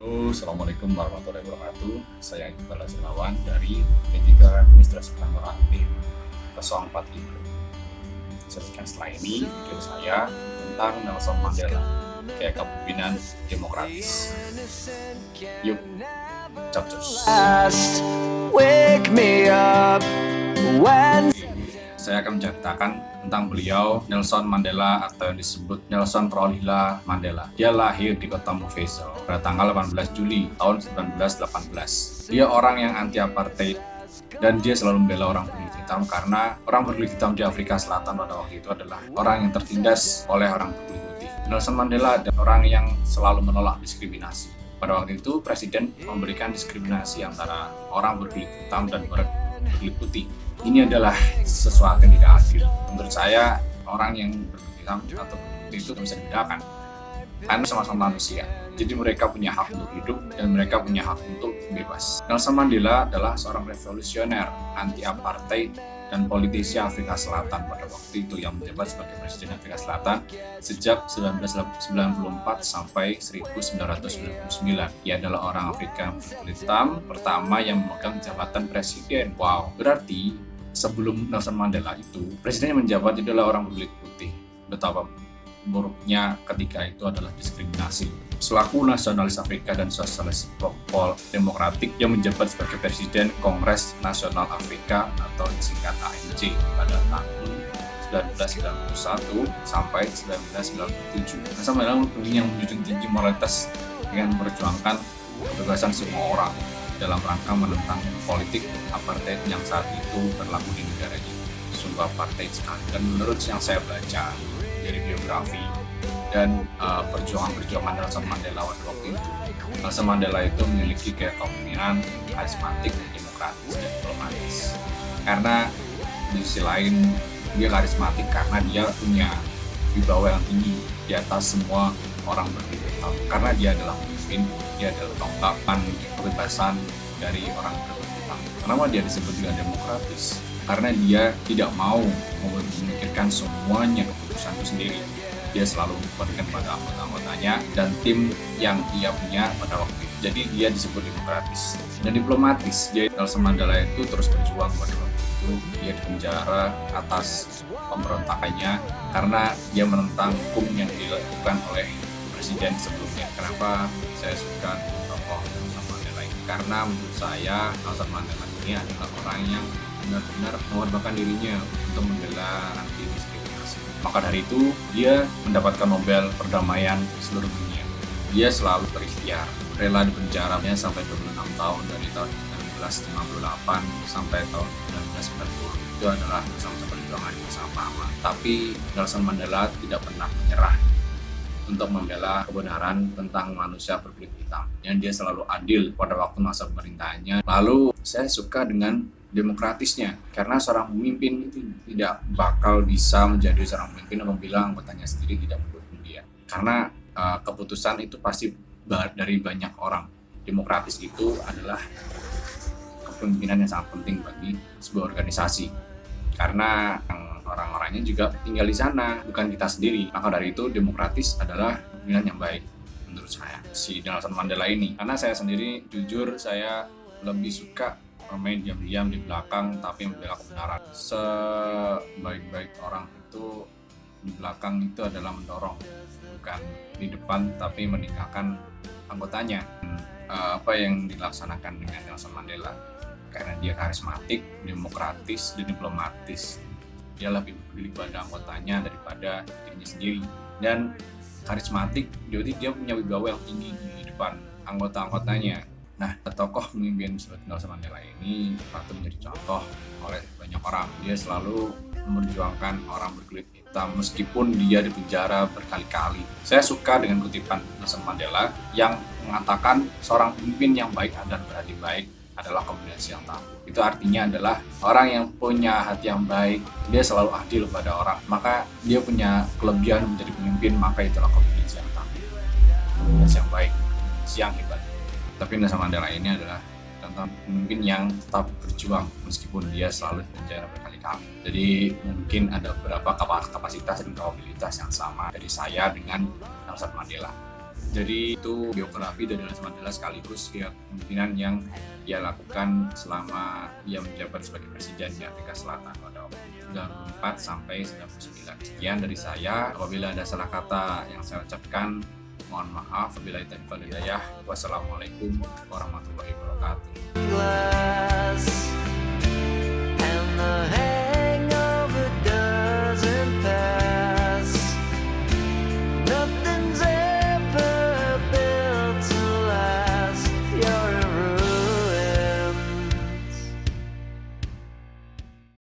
Halo, Assalamualaikum warahmatullahi wabarakatuh. Saya Iqbal Azrawan dari Etika Administrasi Kantor Aktif 045. Selanjutnya setelah ini video saya tentang Nelson Mandela, kayak kepemimpinan demokratis. Yuk, capcus. Wake me up when Saya akan menceritakan tentang beliau, Nelson Mandela, atau yang disebut Nelson Rolihlahla Mandela. Dia lahir di kota Mofezo pada tanggal 18 Juli tahun 1918. Dia orang yang anti-apartheid dan dia selalu membela orang berkulit hitam karena orang berkulit hitam di Afrika Selatan pada waktu itu adalah orang yang tertindas oleh orang berkulit putih. Nelson Mandela adalah orang yang selalu menolak diskriminasi. Pada waktu itu, Presiden memberikan diskriminasi antara orang berkulit hitam dan berkulit putih. Ini adalah sesuatu yang tidak adil. Menurut saya, orang yang berkulit hitam atau berkulit putih itu bisa dibedakan. Karena sama-sama manusia. Jadi mereka punya hak untuk hidup dan mereka punya hak untuk bebas. Nelson Mandela adalah seorang revolusioner, anti-apartheid, dan politisi Afrika Selatan pada waktu itu yang menjabat sebagai Presiden Afrika Selatan sejak 1994 sampai 1999. Ia adalah orang Afrika berkulit hitam pertama yang memegang jabatan presiden. Wow, berarti sebelum Nelson Mandela itu, presiden yang menjabat itu adalah orang berkulit putih. Betapa buruknya ketika itu adalah diskriminasi. Selaku nasionalis Afrika dan sosialis kelompok demokratik yang menjabat sebagai Presiden Kongres Nasional Afrika atau disingkat ANC pada tahun 1991 sampai 1997. Nelson Mandela yang menjunjung tinggi moralitas dengan memperjuangkan kebebasan semua orang dalam rangka menentang politik apartheid yang saat itu berlaku di negaranya. Sungguh apartheid sekali. Dan menurut yang saya baca dari biografi dan perjuangan Nelson Mandela pada waktu itu, Nelson Mandela itu memiliki kepemimpinan karismatik, demokratis, dan diplomatis. Karena di sisi lain dia karismatik karena dia punya wibawa yang tinggi di atas semua orang berkulit hitam. Karena dia adalah pemimpin, dia adalah tongkapan kebebasan dari orang berkulit hitam. Kenapa dia disebut juga demokratis? Karena dia tidak mau memikirkan semuanya keputusan itu sendiri. Dia selalu memberikan pada anggota-anggotanya dan tim yang ia punya pada waktu itu. Jadi dia disebut demokratis dan diplomatis. Jadi Nelson Mandela itu terus berjuang pada waktu itu. Dia dipenjara atas pemberontakannya karena dia menentang hukum yang dilakukan oleh presiden sebelumnya. Kenapa saya suka tokoh Nelson Mandela ini? Karena menurut saya Nelson Mandela ini adalah orang yang benar-benar mengorbankan dirinya untuk membela anti diskriminasi. Maka dari itu, dia mendapatkan Nobel Perdamaian seluruh dunia. Dia selalu berikhtiar, rela dipenjaranya sampai 26 tahun dari tahun 1958 sampai tahun 1990. Itu adalah masa-masa perjuangan yang sangat lama. Tapi Nelson Mandela tidak pernah menyerah untuk membela kebenaran tentang manusia berkulit hitam. Yang dia selalu adil pada waktu masa pemerintahannya. Lalu saya suka dengan demokratisnya, karena seorang pemimpin itu tidak bakal bisa menjadi seorang pemimpin apabila anggotanya sendiri tidak mendukung dia. Karena keputusan itu pasti dari banyak orang. Demokratis itu adalah kepemimpinan yang sangat penting bagi sebuah organisasi. Karena orang-orangnya juga tinggal di sana, bukan kita sendiri. Maka dari itu demokratis adalah kepemimpinan yang baik menurut saya, si Nelson Mandela ini. Karena saya sendiri, jujur saya lebih suka bermain diam-diam di belakang tapi membela kebenaran. Sebaik-baik orang itu di belakang itu adalah mendorong, bukan di depan tapi meninggalkan anggotanya. Apa yang dilaksanakan dengan Nelson Mandela? Karena dia karismatik, demokratis, dan diplomatis. Dia lebih peduli pada anggotanya daripada dirinya sendiri. Dan karismatik, jadi dia punya wibawa yang tinggi di depan anggota-anggotanya. Nah, tokoh pemimpin seperti Nelson Mandela ini patut menjadi contoh oleh banyak orang. Dia selalu memperjuangkan orang berkulit hitam meskipun dia dipenjara berkali-kali. Saya suka dengan kutipan Nelson Mandela yang mengatakan seorang pemimpin yang baik dan berhati baik adalah kombinasi yang tangguh. Itu artinya adalah orang yang punya hati yang baik, dia selalu adil pada orang. Maka dia punya kelebihan menjadi pemimpin, maka itulah kombinasi yang tangguh. Kombinasi yang baik, kombinasi yang hebat. Tapi Nelson Mandela ini adalah contoh pemimpin yang tetap berjuang meskipun dia selalu dipenjara berkali-kali. Jadi mungkin ada beberapa kapasitas dan kapabilitas yang sama dari saya dengan Nelson Mandela. Jadi itu biografi dari Nelson Mandela sekaligus kepemimpinan yang ia lakukan selama ia menjabat sebagai Presiden di Afrika Selatan pada waktu 94 sampai 99. Sekian dari saya. Apabila ada salah kata yang saya ucapkan, mohon maaf. Wabillahi taufiq wal hidayah. Wassalamualaikum warahmatullahi wabarakatuh.